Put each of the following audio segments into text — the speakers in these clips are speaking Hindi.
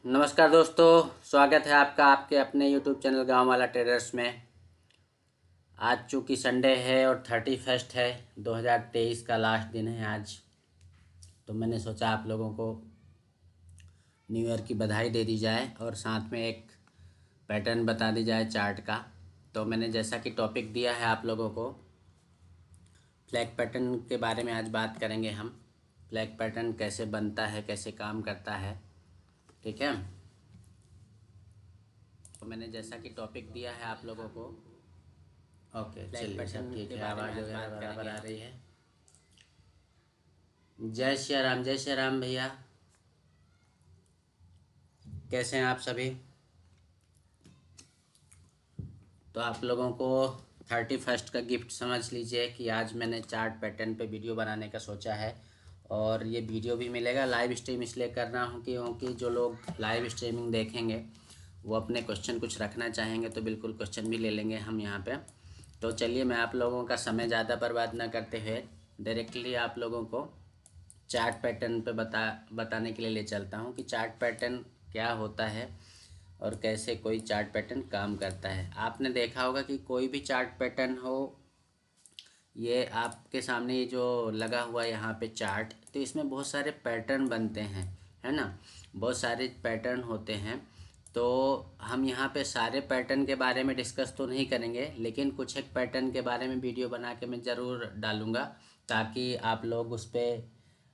नमस्कार दोस्तों, स्वागत है आपका आपके अपने यूट्यूब चैनल गांव वाला ट्रेडर्स में। आज चूँकि संडे है और 31 है, 2023 का लास्ट दिन है आज। तो मैंने सोचा आप लोगों को न्यू ईयर की बधाई दे दी जाए और साथ में एक पैटर्न बता दी जाए चार्ट का। तो मैंने जैसा कि टॉपिक दिया है आप लोगों को, फ्लैग पैटर्न के बारे में आज बात करेंगे हम। फ्लैग पैटर्न कैसे बनता है, कैसे काम करता है, ठीक है। तो मैंने जैसा कि टॉपिक दिया है आप लोगों को, ओके चलिए सब ठीक है। आवाज़ वगैरह बराबर आ रही है। जय श्री राम भैया, कैसे हैं आप सभी। तो आप लोगों को 31 का गिफ्ट समझ लीजिए कि आज मैंने चार्ट पैटर्न पे वीडियो बनाने का सोचा है। और ये वीडियो भी मिलेगा, लाइव स्ट्रीम इसलिए कर रहा हूँ क्योंकि जो लोग लाइव स्ट्रीमिंग देखेंगे वो अपने क्वेश्चन कुछ रखना चाहेंगे तो बिल्कुल क्वेश्चन भी ले लेंगे हम यहाँ पे। तो चलिए, मैं आप लोगों का समय ज़्यादा बर्बाद ना करते हुए डायरेक्टली आप लोगों को चार्ट पैटर्न पे बताने के लिए ले चलता हूँ कि चार्ट पैटर्न क्या होता है और कैसे कोई चार्ट पैटर्न काम करता है। आपने देखा होगा कि कोई भी चार्ट पैटर्न हो, ये आपके सामने ये जो लगा हुआ है यहाँ पे चार्ट, तो इसमें बहुत सारे पैटर्न बनते हैं, है ना। बहुत सारे पैटर्न होते हैं। तो हम यहाँ पे सारे पैटर्न के बारे में डिस्कस तो नहीं करेंगे, लेकिन कुछ एक पैटर्न के बारे में वीडियो बना के मैं ज़रूर डालूँगा ताकि आप लोग उस पर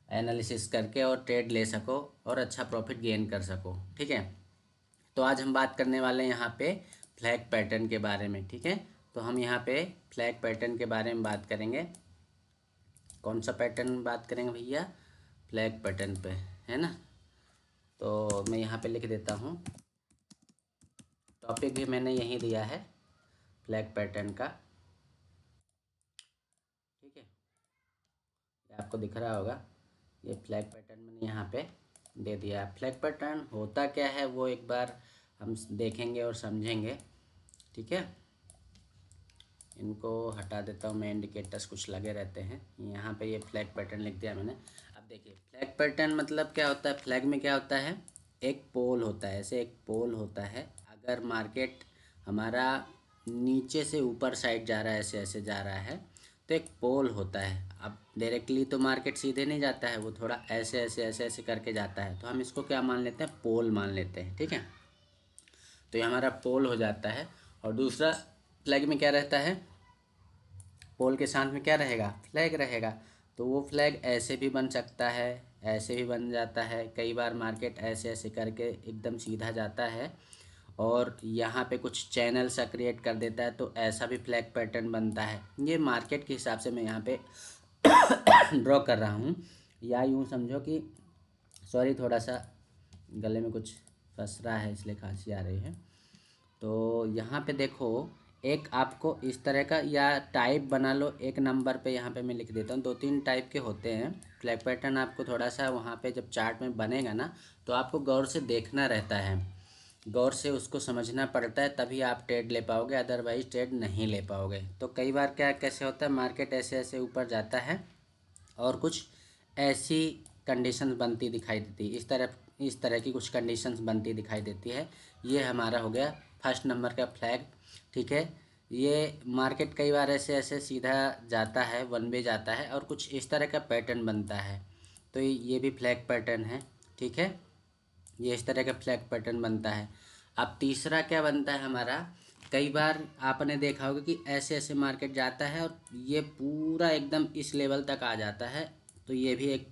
एनालिसिस करके और ट्रेड ले सको और अच्छा प्रॉफिट गेन कर सको, ठीक है। तो आज हम बात करने वाले हैं यहाँ पे फ्लैग पैटर्न के बारे में, ठीक है। तो हम यहाँ पे फ्लैग पैटर्न के बारे में बात करेंगे। कौन सा पैटर्न बात करेंगे भैया? फ्लैग पैटर्न पे, है ना। तो मैं यहाँ पे लिख देता हूँ, टॉपिक भी मैंने यहीं दिया है फ्लैग पैटर्न का, ठीक है। ये आपको दिख रहा होगा, ये फ्लैग पैटर्न मैंने यहाँ पे दे दिया है। फ्लैग पैटर्न होता क्या है वो एक बार हम देखेंगे और समझेंगे, ठीक है। इनको हटा देता हूँ मैं, इंडिकेटर्स कुछ लगे रहते हैं यहाँ पे। ये फ्लैग पैटर्न लिख दिया मैंने। अब देखिए, फ्लैग पैटर्न मतलब क्या होता है। फ्लैग में क्या होता है, एक पोल होता है, ऐसे एक पोल होता है। अगर मार्केट हमारा नीचे से ऊपर साइड जा रहा है, ऐसे ऐसे जा रहा है, तो एक पोल होता है। अब डायरेक्टली तो मार्केट सीधे नहीं जाता है, वो थोड़ा ऐसे ऐसे ऐसे ऐसे करके जाता है, तो हम इसको क्या मान लेते हैं, पोल मान लेते हैं, ठीक है। तो ये हमारा पोल हो जाता है। और दूसरा, फ्लैग में क्या रहता है, पोल के साथ में क्या रहेगा, फ्लैग रहेगा। तो वो फ्लैग ऐसे भी बन सकता है, ऐसे भी बन जाता है। कई बार मार्केट ऐसे ऐसे करके एकदम सीधा जाता है और यहाँ पे कुछ चैनल सा क्रिएट कर देता है, तो ऐसा भी फ्लैग पैटर्न बनता है। ये मार्केट के हिसाब से मैं यहाँ पे ड्रॉ कर रहा हूँ। या यूँ समझो कि, सॉरी थोड़ा सा गले में कुछ फंस रहा है इसलिए खांसी आ रही है। तो यहाँ पे देखो, एक आपको इस तरह का या टाइप बना लो। एक नंबर पे यहाँ पे मैं लिख देता हूँ, 2-3 टाइप के होते हैं फ्लैग पैटर्न। आपको थोड़ा सा वहाँ पे जब चार्ट में बनेगा ना, तो आपको गौर से देखना रहता है, गौर से उसको समझना पड़ता है, तभी आप ट्रेड ले पाओगे, अदरवाइज ट्रेड नहीं ले पाओगे। तो कई बार क्या कैसे होता है, मार्केट ऐसे ऐसे ऊपर जाता है और कुछ ऐसी कंडीशंस बनती दिखाई देती है, इस तरह की कुछ कंडीशंस बनती दिखाई देती है। ये हमारा हो गया फर्स्ट नंबर का फ्लैग, ठीक है। ये मार्केट कई बार ऐसे ऐसे सीधा जाता है, वन वे जाता है और कुछ इस तरह का पैटर्न बनता है, तो ये भी फ्लैग पैटर्न है, ठीक है। ये इस तरह का फ्लैग पैटर्न बनता है। अब तीसरा क्या बनता है हमारा, कई बार आपने देखा होगा कि ऐसे ऐसे मार्केट जाता है और ये पूरा एकदम इस लेवल तक आ जाता है, तो ये भी एक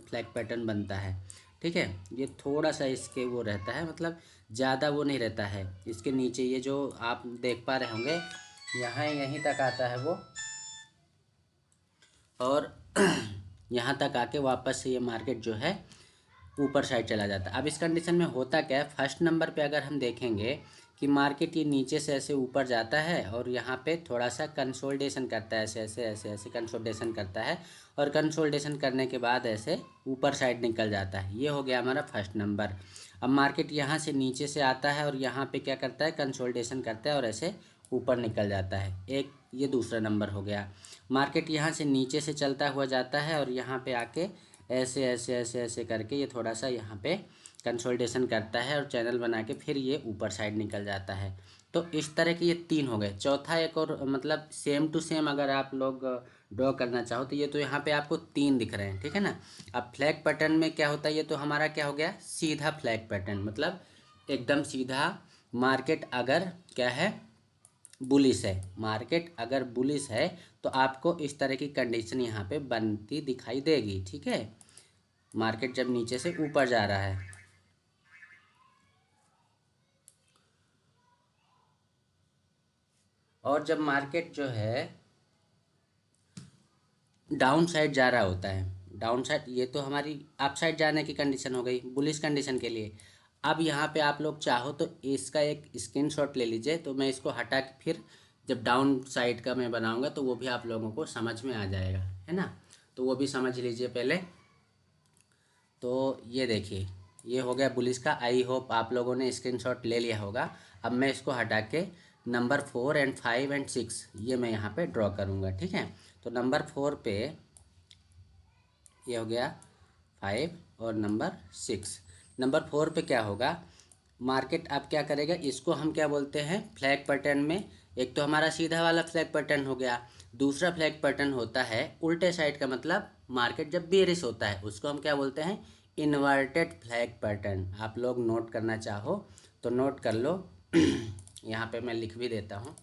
फ्लैग पैटर्न बनता है, ठीक है। ये थोड़ा सा इसके वो रहता है, मतलब ज़्यादा वो नहीं रहता है। इसके नीचे ये जो आप देख पा रहे होंगे, यहाँ यहीं तक आता है वो, और यहाँ तक आके वापस से ये मार्केट जो है ऊपर साइड चला जाता है। अब इस कंडीशन में होता क्या है, फर्स्ट नंबर पे अगर हम देखेंगे कि मार्केट ये नीचे से ऐसे ऊपर जाता है और यहाँ पे थोड़ा सा कंसोलिडेशन करता है, ऐसे ऐसे ऐसे ऐसे कंसोलिडेशन करता है, और कंसोलिडेशन करने के बाद ऐसे ऊपर साइड निकल जाता है। ये हो गया हमारा फर्स्ट नंबर। अब मार्केट यहाँ से नीचे से आता है और यहाँ पे क्या करता है, कंसोलिडेशन करता है और ऐसे ऊपर निकल जाता है। एक ये दूसरा नंबर हो गया। मार्केट यहाँ से नीचे से चलता हुआ जाता है और यहाँ पे आके ऐसे ऐसे ऐसे ऐसे करके ये थोड़ा सा यहाँ पे कंसोलिडेशन करता है और चैनल बना के फिर ये ऊपर साइड निकल जाता है। तो इस तरह के ये 3 हो गए। चौथा एक और मतलब सेम टू सेम अगर आप लोग ड्रॉ करना चाहो तो ये तो यहाँ पे आपको 3 दिख रहे हैं, ठीक है ना। अब फ्लैग पैटर्न में क्या होता है, ये तो हमारा क्या हो गया, सीधा फ्लैग पैटर्न, मतलब एकदम सीधा। मार्केट अगर क्या है, बुलिश है, मार्केट अगर बुलिश है तो आपको इस तरह की कंडीशन यहाँ पे बनती दिखाई देगी, ठीक है। मार्केट जब नीचे से ऊपर जा रहा है, और जब मार्केट जो है डाउन साइड जा रहा होता है, डाउन साइड, ये तो हमारी अप साइड जाने की कंडीशन हो गई बुलिश कंडीशन के लिए। अब यहाँ पे आप लोग चाहो तो इसका एक स्क्रीनशॉट ले लीजिए, तो मैं इसको हटा के फिर जब डाउन साइड का मैं बनाऊंगा तो वो भी आप लोगों को समझ में आ जाएगा, है ना। तो वो भी समझ लीजिए पहले। तो ये देखिए, ये हो गया बुलिश का। आई होप आप लोगों ने स्क्रीनशॉट ले लिया होगा। अब मैं इसको हटा के नंबर 4 एंड 5 एंड 6 ये मैं यहाँ पे ड्रॉ करूँगा, ठीक है। तो नंबर 4 पे ये हो गया 5 और नंबर 6। नंबर 4 पे क्या होगा, मार्केट अब क्या करेगा, इसको हम क्या बोलते हैं फ्लैग पैटर्न में, एक तो हमारा सीधा वाला फ्लैग पैटर्न हो गया, दूसरा फ्लैग पैटर्न होता है उल्टे साइड का, मतलब मार्केट जब बेरिश होता है उसको हम क्या बोलते हैं, इन्वर्टेड फ्लैग पैटर्न। आप लोग नोट करना चाहो तो नोट कर लो यहाँ पे मैं लिख भी देता हूँ,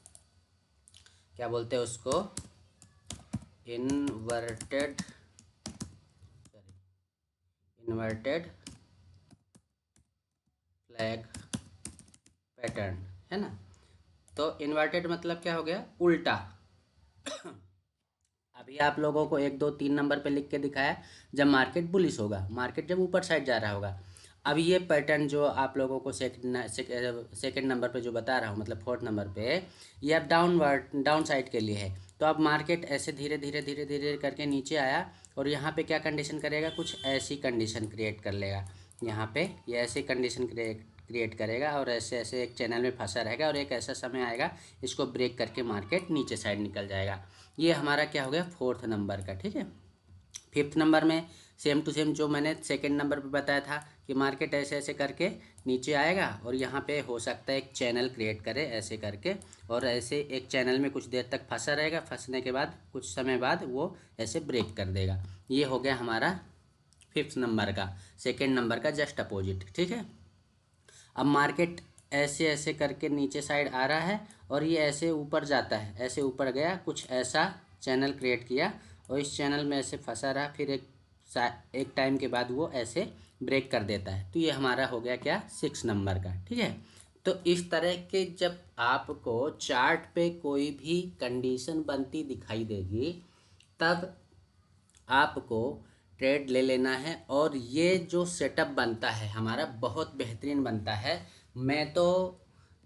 क्या बोलते हैं उसको, इन्वर्टेड फ्लैग पैटर्न, है ना। तो इन्वर्टेड मतलब क्या हो गया, उल्टा। अभी आप लोगों को 1 2 3 नंबर पे लिख के दिखाया जब मार्केट बुलिश होगा, मार्केट जब ऊपर साइड जा रहा होगा। अब ये पैटर्न जो आप लोगों को सेकंड नंबर पे जो बता रहा हूँ, मतलब 4th नंबर पे, ये अब डाउन साइड के लिए है। तो अब मार्केट ऐसे धीरे धीरे धीरे धीरे करके नीचे आया और यहाँ पे क्या कंडीशन करेगा, कुछ ऐसी कंडीशन क्रिएट कर लेगा। यहाँ पे ये ऐसी कंडीशन क्रिएट करेगा और ऐसे ऐसे एक चैनल में फंसा रहेगा, और एक ऐसा समय आएगा इसको ब्रेक करके मार्केट नीचे साइड निकल जाएगा। ये हमारा क्या हो गया 4th नंबर का, ठीक है। 5th नंबर में सेम टू सेम जो मैंने सेकंड नंबर पे बताया था कि मार्केट ऐसे ऐसे करके नीचे आएगा और यहाँ पे हो सकता है एक चैनल क्रिएट करे ऐसे करके, और ऐसे एक चैनल में कुछ देर तक फंसा रहेगा, फंसने के बाद कुछ समय बाद वो ऐसे ब्रेक कर देगा। ये हो गया हमारा 5th नंबर का, सेकेंड नंबर का जस्ट अपोजिट, ठीक है। अब मार्केट ऐसे ऐसे करके नीचे साइड आ रहा है और ये ऐसे ऊपर जाता है, ऐसे ऊपर गया, कुछ ऐसा चैनल क्रिएट किया और इस चैनल में ऐसे फंसा रहा, फिर एक टाइम के बाद वो ऐसे ब्रेक कर देता है। तो ये हमारा हो गया क्या 6 नंबर का, ठीक है। तो इस तरह के जब आपको चार्ट पे कोई भी कंडीशन बनती दिखाई देगी तब आपको ट्रेड ले लेना है। और ये जो सेटअप बनता है हमारा बहुत बेहतरीन बनता है। मैं तो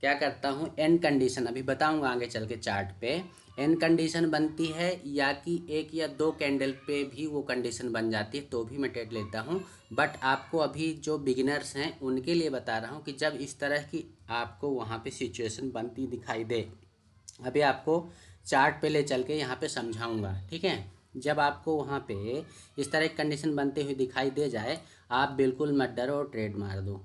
क्या करता हूँ, एन कंडीशन अभी बताऊँगा आगे चल के चार्ट पे, एन कंडीशन बनती है या कि 1 या 2 कैंडल पे भी वो कंडीशन बन जाती है तो भी मैं ट्रेड लेता हूँ। बट आपको अभी जो बिगिनर्स हैं उनके लिए बता रहा हूँ कि जब इस तरह की आपको वहाँ पे सिचुएशन बनती दिखाई दे, अभी आपको चार्ट पे ले चल के यहाँ पे समझाऊंगा, ठीक है। जब आपको वहाँ पे इस तरह की कंडीशन बनते हुए दिखाई दे जाए, आप बिल्कुल मत डरो और ट्रेड मार दो,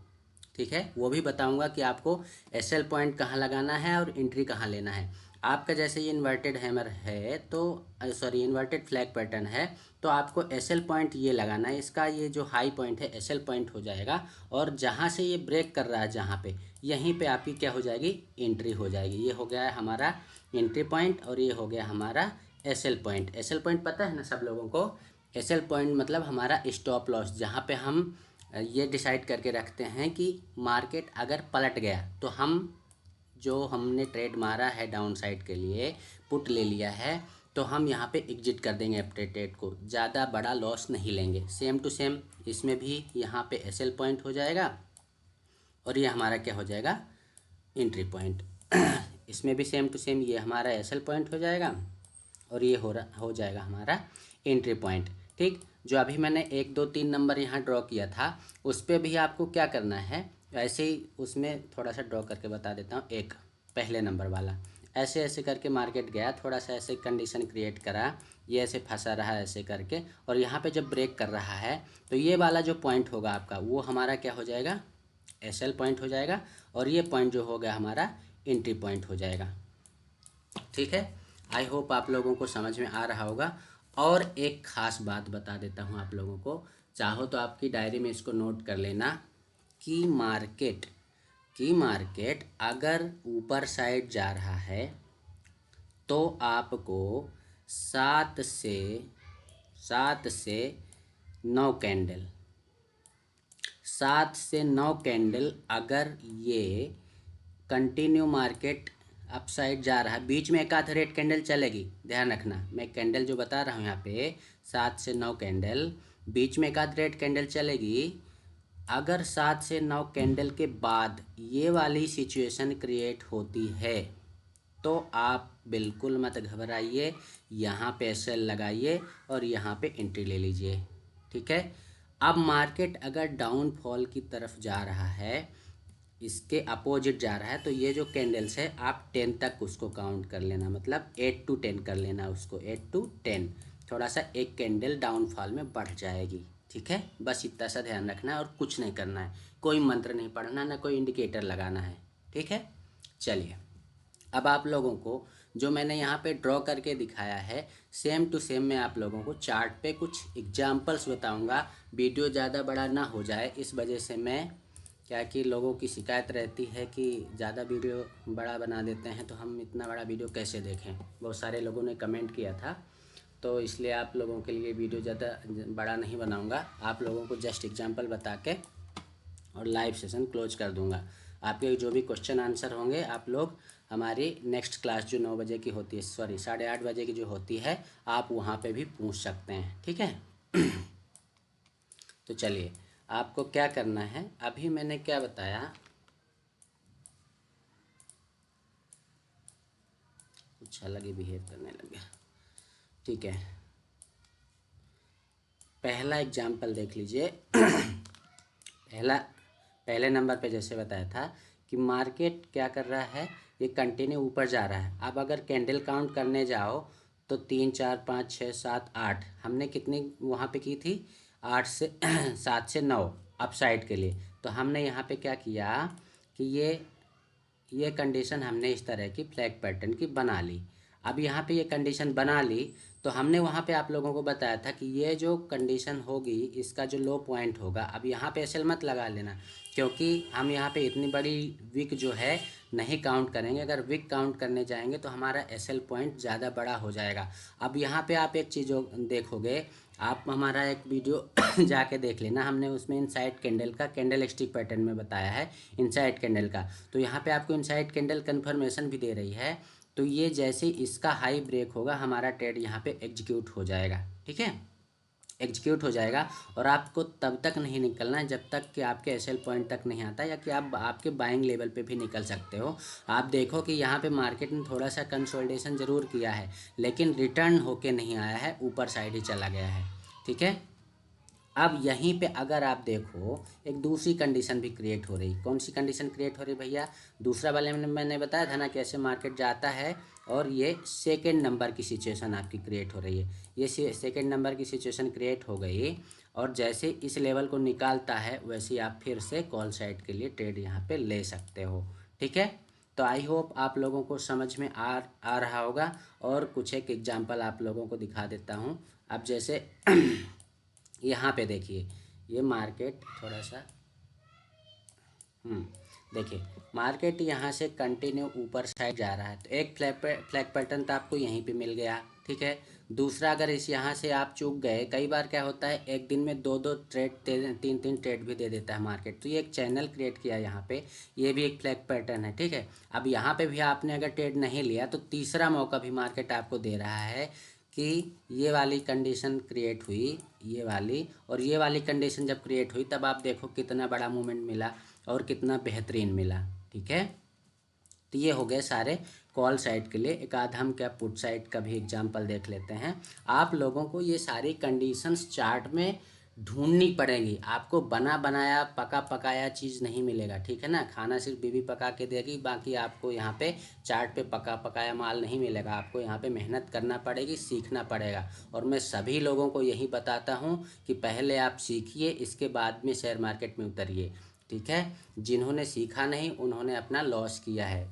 ठीक है। वो भी बताऊंगा कि आपको एसएल पॉइंट कहाँ लगाना है और एंट्री कहाँ लेना है। आपका जैसे ये इन्वर्टेड हैमर है तो सॉरी इन्वर्टेड फ्लैग पैटर्न है, तो आपको एसएल पॉइंट ये लगाना है, इसका ये जो हाई पॉइंट है एसएल पॉइंट हो जाएगा, और जहाँ से ये ब्रेक कर रहा है जहाँ पे, यहीं पे आपकी क्या हो जाएगी, एंट्री हो जाएगी। ये हो गया है हमारा एंट्री पॉइंट और ये हो गया हमारा एसएल पॉइंट। एसएल पॉइंट पता है ना सब लोगों को, एसएल पॉइंट मतलब हमारा स्टॉप लॉस, जहाँ पे हम ये डिसाइड करके रखते हैं कि मार्केट अगर पलट गया तो हम जो हमने ट्रेड मारा है डाउन साइड के लिए, पुट ले लिया है, तो हम यहाँ पे एग्जिट कर देंगे अपने ट्रेड को, ज़्यादा बड़ा लॉस नहीं लेंगे। सेम टू सेम इसमें भी यहाँ पे एसएल पॉइंट हो जाएगा और ये हमारा क्या हो जाएगा, एंट्री पॉइंट। इसमें भी सेम टू सेम ये हमारा एसएल पॉइंट हो जाएगा और ये हो जाएगा हमारा एंट्री पॉइंट, ठीक। जो अभी मैंने 1 2 3 नंबर यहाँ ड्रॉ किया था उस पर भी आपको क्या करना है, ऐसे ही उसमें थोड़ा सा ड्रॉ करके बता देता हूँ। एक पहले नंबर वाला ऐसे ऐसे करके मार्केट गया, थोड़ा सा ऐसे कंडीशन क्रिएट करा, ये ऐसे फंसा रहा है ऐसे करके, और यहाँ पे जब ब्रेक कर रहा है तो ये वाला जो पॉइंट होगा आपका वो हमारा क्या हो जाएगा, एसएल पॉइंट हो जाएगा, और ये पॉइंट जो हो गया हमारा एंट्री पॉइंट हो जाएगा। ठीक है, आई होप आप लोगों को समझ में आ रहा होगा। और एक ख़ास बात बता देता हूँ आप लोगों को, चाहो तो आपकी डायरी में इसको नोट कर लेना कि मार्केट अगर ऊपर साइड जा रहा है तो आपको 7 से 9 कैंडल अगर ये कंटिन्यू मार्केट अप साइड जा रहा है, बीच में एक आध रेड कैंडल चलेगी, ध्यान रखना मैं कैंडल जो बता रहा हूँ यहाँ पे 7 से 9 कैंडल, बीच में एक आध रेड कैंडल चलेगी। अगर 7 से 9 कैंडल के बाद ये वाली सिचुएशन क्रिएट होती है तो आप बिल्कुल मत घबराइए, यहाँ पे सेल लगाइए और यहाँ पे एंट्री ले लीजिए। ठीक है, अब मार्केट अगर डाउनफॉल की तरफ जा रहा है, इसके अपोजिट जा रहा है, तो ये जो कैंडल्स है आप 10 तक उसको काउंट कर लेना, मतलब 8 to 10 कर लेना उसको, 8 to 10, थोड़ा सा एक कैंडल डाउनफॉल में बढ़ जाएगी। ठीक है, बस इतना सा ध्यान रखना है और कुछ नहीं करना है, कोई मंत्र नहीं पढ़ना, ना कोई इंडिकेटर लगाना है। ठीक है, चलिए अब आप लोगों को जो मैंने यहाँ पे ड्रॉ करके दिखाया है सेम टू सेम मैं आप लोगों को चार्ट पे कुछ एग्जांपल्स बताऊंगा। वीडियो ज़्यादा बड़ा ना हो जाए इस वजह से मैं, क्या कि लोगों की शिकायत रहती है कि ज़्यादा वीडियो बड़ा बना देते हैं तो हम इतना बड़ा वीडियो कैसे देखें, बहुत सारे लोगों ने कमेंट किया था, तो इसलिए आप लोगों के लिए वीडियो ज़्यादा बड़ा नहीं बनाऊँगा, आप लोगों को जस्ट एग्जाम्पल बता के और लाइव सेशन क्लोज कर दूँगा। आपके जो भी क्वेश्चन आंसर होंगे आप लोग हमारी नेक्स्ट क्लास जो 9 बजे की होती है, सॉरी 8:30 बजे की जो होती है, आप वहाँ पे भी पूछ सकते हैं। ठीक है तो चलिए आपको क्या करना है, अभी मैंने क्या बताया, कुछ अलग ही बिहेव करने लगे। ठीक है, पहला एग्जाम्पल देख लीजिए पहले नंबर पे जैसे बताया था कि मार्केट क्या कर रहा है, ये कंटिन्यू ऊपर जा रहा है। अब अगर कैंडल काउंट करने जाओ तो 3 4 5 6 7 8, हमने कितनी वहाँ पे की थी, 8 से 7 से 9 अप साइड के लिए। तो हमने यहाँ पे क्या किया कि ये कंडीशन हमने इस तरह की फ्लैग पैटर्न की बना ली। अब यहाँ पे ये कंडीशन बना ली तो हमने वहाँ पे आप लोगों को बताया था कि ये जो कंडीशन होगी इसका जो लो पॉइंट होगा, अब यहाँ पे एसएल मत लगा लेना, क्योंकि हम यहाँ पे इतनी बड़ी विक जो है नहीं काउंट करेंगे। अगर विक काउंट करने जाएंगे तो हमारा एसएल पॉइंट ज़्यादा बड़ा हो जाएगा। अब यहाँ पे आप एक चीज़ देखोगे, आप हमारा एक वीडियो जाके देख लेना, हमने उसमें इनसाइड कैंडल का कैंडल स्टिक पैटर्न में बताया है इनसाइड कैंडल का, तो यहाँ पे आपको इनसाइड कैंडल कन्फर्मेशन भी दे रही है। तो ये जैसे इसका हाई ब्रेक होगा हमारा ट्रेड यहाँ पे एग्जीक्यूट हो जाएगा। ठीक है, एग्जीक्यूट हो जाएगा और आपको तब तक नहीं निकलना है जब तक कि आपके एसएल पॉइंट तक नहीं आता, या कि आप आपके बाइंग लेवल पे भी निकल सकते हो। आप देखो कि यहाँ पे मार्केट ने थोड़ा सा कंसोलिडेशन ज़रूर किया है लेकिन रिटर्न होके नहीं आया है, ऊपर साइड ही चला गया है। ठीक है, अब यहीं पे अगर आप देखो एक दूसरी कंडीशन भी क्रिएट हो रही, कौन सी कंडीशन क्रिएट हो रही भैया, दूसरा वाले में मैंने बताया था ना कैसे मार्केट जाता है, और ये सेकंड नंबर की सिचुएशन आपकी क्रिएट हो रही है। ये सेकंड नंबर की सिचुएशन क्रिएट हो गई और जैसे इस लेवल को निकालता है वैसे ही आप फिर से कॉल साइड के लिए ट्रेड यहाँ पे ले सकते हो। ठीक है, तो आई होप आप लोगों को समझ में आ रहा होगा। और कुछ एक एग्जाम्पल आप लोगों को दिखा देता हूँ। अब जैसे यहाँ पे देखिए ये मार्केट थोड़ा सा देखिए मार्केट यहाँ से कंटिन्यू ऊपर साइड जा रहा है, तो एक फ्लैग पैटर्न तो आपको यहीं पे मिल गया। ठीक है, दूसरा अगर इस यहाँ से आप चूक गए, कई बार क्या होता है एक दिन में 2-2 ट्रेड 3-3 ट्रेड भी दे देता है मार्केट, तो ये एक चैनल क्रिएट किया यहाँ पे, ये भी एक फ्लैग पैटर्न है। ठीक है, अब यहाँ पे भी आपने अगर ट्रेड नहीं लिया तो तीसरा मौका भी मार्केट आपको दे रहा है कि ये वाली कंडीशन क्रिएट हुई, ये वाली और ये वाली कंडीशन जब क्रिएट हुई तब आप देखो कितना बड़ा मूवमेंट मिला और कितना बेहतरीन मिला। ठीक है, तो ये हो गए सारे कॉल साइड के लिए। एक आध हम क्या पुट साइड का भी एग्जांपल देख लेते हैं। आप लोगों को ये सारी कंडीशंस चार्ट में ढूंढनी पड़ेगी आपको। बना बनाया पका पकाया चीज़ नहीं मिलेगा, ठीक है ना। खाना सिर्फ बीवी पका के देगी, बाकी आपको यहाँ पे चार्ट पे पका पकाया माल नहीं मिलेगा। आपको यहाँ पे मेहनत करना पड़ेगी, सीखना पड़ेगा। और मैं सभी लोगों को यही बताता हूँ कि पहले आप सीखिए, इसके बाद में शेयर मार्केट में उतरिए, ठीक है। जिन्होंने सीखा नहीं उन्होंने अपना लॉस किया है,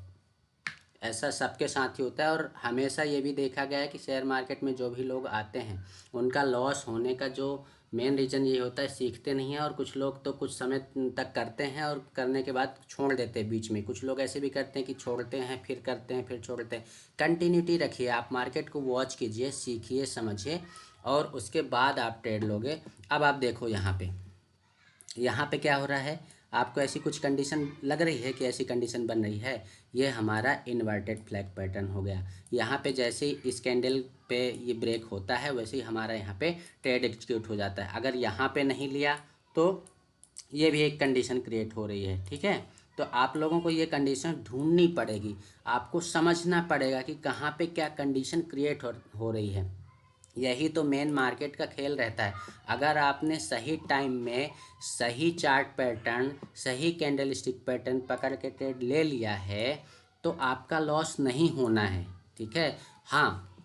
ऐसा सबके साथ ही होता है। और हमेशा ये भी देखा गया है कि शेयर मार्केट में जो भी लोग आते हैं उनका लॉस होने का जो मेन रीज़न ये होता है, सीखते नहीं हैं। और कुछ लोग तो कुछ समय तक करते हैं और करने के बाद छोड़ देते हैं बीच में। कुछ लोग ऐसे भी करते हैं कि छोड़ते हैं फिर करते हैं फिर छोड़ते हैं। कंटिन्यूटी रखिए, आप मार्केट को वॉच कीजिए, सीखिए, समझिए, और उसके बाद आप ट्रेड लोगे। अब आप देखो यहाँ पे क्या हो रहा है। आपको ऐसी कुछ कंडीशन लग रही है कि ऐसी कंडीशन बन रही है, ये हमारा इन्वर्टेड फ्लैग पैटर्न हो गया। यहाँ पे जैसे ही इस कैंडल पे ये ब्रेक होता है वैसे ही हमारा यहाँ पे ट्रेड एग्जीक्यूट हो जाता है। अगर यहाँ पे नहीं लिया तो ये भी एक कंडीशन क्रिएट हो रही है, ठीक है। तो आप लोगों को ये कंडीशन ढूंढनी पड़ेगी, आपको समझना पड़ेगा कि कहाँ पे क्या कंडीशन क्रिएट हो रही है। यही तो मेन मार्केट का खेल रहता है। अगर आपने सही टाइम में सही चार्ट पैटर्न, सही कैंडल स्टिक पैटर्न पकड़ के ट्रेड ले लिया है तो आपका लॉस नहीं होना है, ठीक है। हाँ,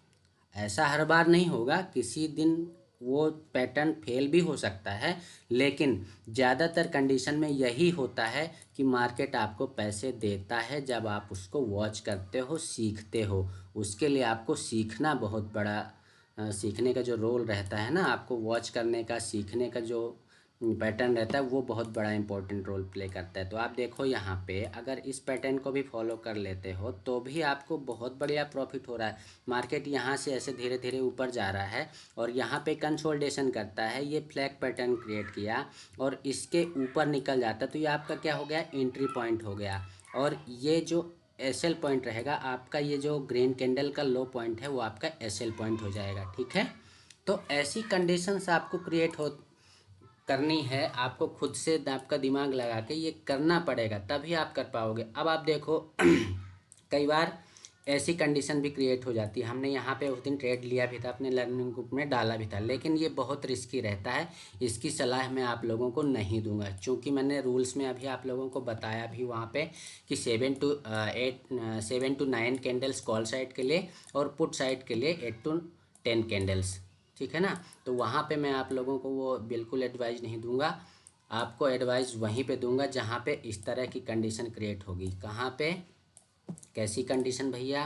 ऐसा हर बार नहीं होगा, किसी दिन वो पैटर्न फेल भी हो सकता है, लेकिन ज़्यादातर कंडीशन में यही होता है कि मार्केट आपको पैसे देता है जब आप उसको वॉच करते हो, सीखते हो। उसके लिए आपको सीखना बहुत बड़ा सीखने का जो रोल रहता है ना, आपको वॉच करने का, सीखने का जो पैटर्न रहता है वो बहुत बड़ा इंपॉर्टेंट रोल प्ले करता है। तो आप देखो यहाँ पे अगर इस पैटर्न को भी फॉलो कर लेते हो तो भी आपको बहुत बढ़िया प्रॉफिट हो रहा है। मार्केट यहाँ से ऐसे धीरे धीरे ऊपर जा रहा है और यहाँ पे कंसोलिडेशन करता है, ये फ्लैग पैटर्न क्रिएट किया और इसके ऊपर निकल जाता है तो ये आपका क्या हो गया, एंट्री पॉइंट हो गया। और ये जो एसएल पॉइंट रहेगा आपका, ये जो ग्रीन कैंडल का लो पॉइंट है वो आपका एसएल पॉइंट हो जाएगा, ठीक है। तो ऐसी कंडीशंस आपको क्रिएट हो करनी है, आपको खुद से आपका दिमाग लगा के ये करना पड़ेगा, तभी आप कर पाओगे। अब आप देखो कई बार ऐसी कंडीशन भी क्रिएट हो जाती है। हमने यहाँ पे उस दिन ट्रेड लिया भी था, अपने लर्निंग ग्रुप में डाला भी था, लेकिन ये बहुत रिस्की रहता है। इसकी सलाह मैं आप लोगों को नहीं दूंगा, क्योंकि मैंने रूल्स में अभी आप लोगों को बताया भी वहाँ पे कि 7 to 9 कैंडल्स कॉल साइड के लिए और पुट साइड के लिए 8 to 10 कैंडल्स, ठीक है ना। तो वहाँ पे मैं आप लोगों को वो बिल्कुल एडवाइस नहीं दूंगा। आपको एडवाइस वहीं पे दूंगा जहाँ पे इस तरह की कंडीशन क्रिएट होगी। कहाँ पे, कैसी कंडीशन भैया,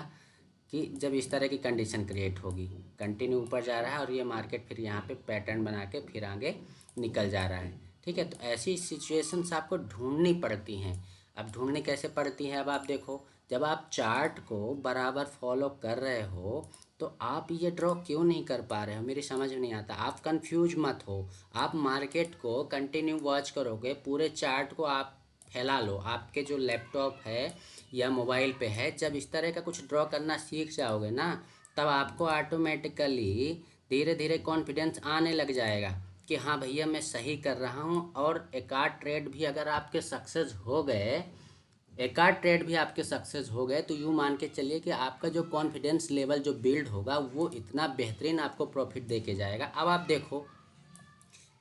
कि जब इस तरह की कंडीशन क्रिएट होगी, कंटिन्यू ऊपर जा रहा है और ये मार्केट फिर यहाँ पे पैटर्न बना के फिर आगे निकल जा रहा है, ठीक है। तो ऐसी सिचुएशंस आपको ढूंढनी पड़ती हैं। अब ढूंढनी कैसे पड़ती हैं, अब आप देखो, जब आप चार्ट को बराबर फॉलो कर रहे हो तो आप ये ड्रॉ क्यों नहीं कर पा रहे हो, मेरी समझ में नहीं आता। आप कंफ्यूज मत हो, आप मार्केट को कंटिन्यू वॉच करोगे, पूरे चार्ट को आप फैला लो। आपके जो लैपटॉप है या मोबाइल पे है, जब इस तरह का कुछ ड्रॉ करना सीख जाओगे ना, तब आपको ऑटोमेटिकली धीरे धीरे कॉन्फिडेंस आने लग जाएगा कि हाँ भैया मैं सही कर रहा हूँ। और एक आध ट्रेड भी अगर आपके सक्सेस हो गए, एक आध ट्रेड भी आपके सक्सेस हो गए, तो यूँ मान के चलिए कि आपका जो कॉन्फिडेंस लेवल जो बिल्ड होगा वो इतना बेहतरीन आपको प्रॉफिट दे के जाएगा। अब आप देखो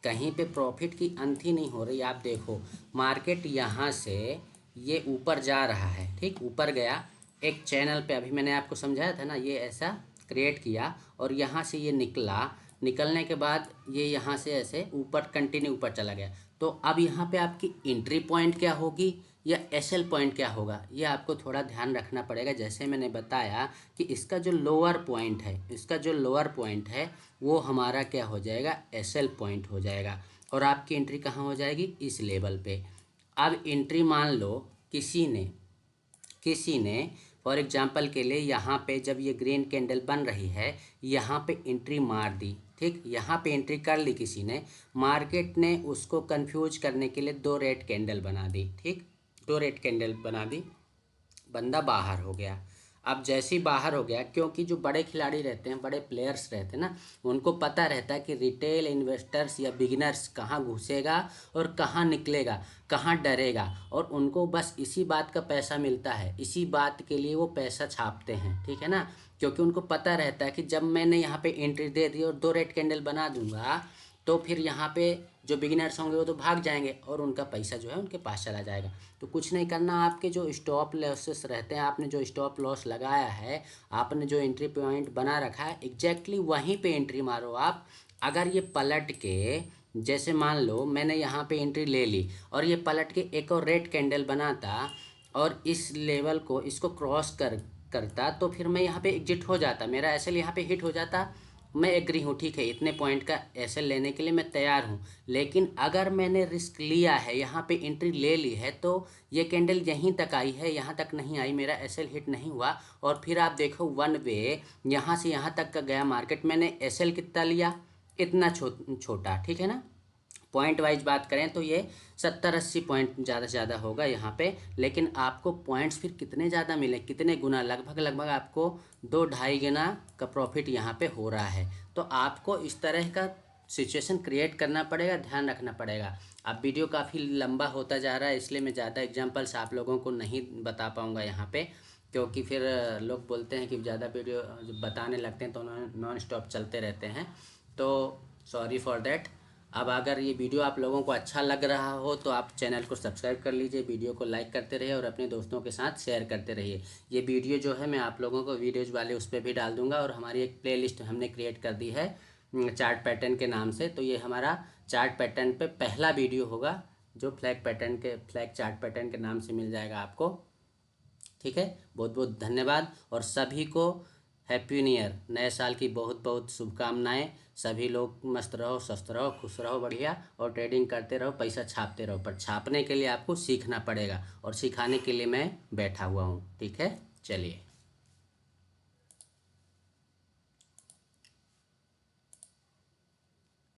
कहीं पे प्रॉफिट की अंत ही नहीं हो रही। आप देखो मार्केट यहाँ से ये ऊपर जा रहा है, ठीक, ऊपर गया एक चैनल पे, अभी मैंने आपको समझाया था ना, ये ऐसा क्रिएट किया और यहाँ से ये निकला, निकलने के बाद ये यहाँ से ऐसे ऊपर कंटिन्यू ऊपर चला गया। तो अब यहाँ पे आपकी एंट्री पॉइंट क्या होगी या एसएल पॉइंट क्या होगा, ये आपको थोड़ा ध्यान रखना पड़ेगा। जैसे मैंने बताया कि इसका जो लोअर पॉइंट है, इसका जो लोअर पॉइंट है वो हमारा क्या हो जाएगा, एसएल पॉइंट हो जाएगा। और आपकी एंट्री कहाँ हो जाएगी, इस लेवल पे। अब एंट्री मान लो किसी ने फॉर एग्जांपल के लिए यहाँ पे जब ये ग्रीन कैंडल बन रही है यहाँ पे एंट्री मार दी, ठीक, यहाँ पे एंट्री कर ली किसी ने, मार्केट ने उसको कंफ्यूज करने के लिए 2 रेड कैंडल बना दी, ठीक, 2 रेड कैंडल बना दी, बंदा बाहर हो गया। अब जैसे ही बाहर हो गया, क्योंकि जो बड़े खिलाड़ी रहते हैं, बड़े प्लेयर्स रहते हैं ना, उनको पता रहता है कि रिटेल इन्वेस्टर्स या बिगिनर्स कहाँ घुसेगा और कहाँ निकलेगा, कहाँ डरेगा, और उनको बस इसी बात का पैसा मिलता है, इसी बात के लिए वो पैसा छापते हैं, ठीक है ना। क्योंकि उनको पता रहता है कि जब मैंने यहाँ पे एंट्री दे दी और 2 रेड कैंडल बना दूंगा तो फिर यहाँ पे जो बिगिनर्स होंगे वो तो भाग जाएंगे और उनका पैसा जो है उनके पास चला जाएगा। तो कुछ नहीं करना, आपके जो स्टॉप लॉसेस रहते हैं, आपने जो स्टॉप लॉस लगाया है, आपने जो एंट्री पॉइंट बना रखा है, एग्जैक्टली वहीं पे एंट्री मारो आप। अगर ये पलट के, जैसे मान लो मैंने यहाँ पे एंट्री ले ली और ये पलट के एक और रेड कैंडल बनाता और इस लेवल को, इसको क्रॉस करता, तो फिर मैं यहाँ पे एग्जिट हो जाता, मेरा एसएल यहाँ पे हिट हो जाता। मैं एग्री हूँ, ठीक है, इतने पॉइंट का एसएल लेने के लिए मैं तैयार हूँ। लेकिन अगर मैंने रिस्क लिया है, यहाँ पे एंट्री ले ली है, तो ये कैंडल यहीं तक आई है, यहाँ तक नहीं आई, मेरा एसएल हिट नहीं हुआ, और फिर आप देखो वन वे यहाँ से यहाँ तक का गया मार्केट, मैंने एसएल कितना लिया, इतना छोटा, ठीक है ना। पॉइंट वाइज बात करें तो ये 70-80 पॉइंट ज़्यादा से ज़्यादा होगा यहाँ पे। लेकिन आपको पॉइंट्स फिर कितने ज़्यादा मिले, कितने गुना, लगभग आपको 2-2.5 गुना का प्रॉफिट यहाँ पे हो रहा है। तो आपको इस तरह का सिचुएशन क्रिएट करना पड़ेगा, ध्यान रखना पड़ेगा। अब वीडियो काफ़ी लंबा होता जा रहा है, इसलिए मैं ज़्यादा एग्जांपल्स आप लोगों को नहीं बता पाऊँगा यहाँ पे, क्योंकि फिर लोग बोलते हैं कि ज़्यादा वीडियो जब बताने लगते हैं तो नॉन स्टॉप चलते रहते हैं, तो सॉरी फॉर देट। अब अगर ये वीडियो आप लोगों को अच्छा लग रहा हो तो आप चैनल को सब्सक्राइब कर लीजिए, वीडियो को लाइक करते रहिए और अपने दोस्तों के साथ शेयर करते रहिए। ये वीडियो जो है मैं आप लोगों को वीडियोज वाले उस पर भी डाल दूंगा, और हमारी एक प्लेलिस्ट हमने क्रिएट कर दी है चार्ट पैटर्न के नाम से। तो ये हमारा चार्ट पैटर्न पे पहला वीडियो होगा जो फ्लैग चार्ट पैटर्न के नाम से मिल जाएगा आपको, ठीक है। बहुत बहुत धन्यवाद, और सभी को हैप्पी न्यू ईयर, नए साल की बहुत बहुत शुभकामनाएं। सभी लोग मस्त रहो, स्वस्थ रहो, खुश रहो, बढ़िया, और ट्रेडिंग करते रहो, पैसा छापते रहो। पर छापने के लिए आपको सीखना पड़ेगा, और सिखाने के लिए मैं बैठा हुआ हूँ, ठीक है। चलिए।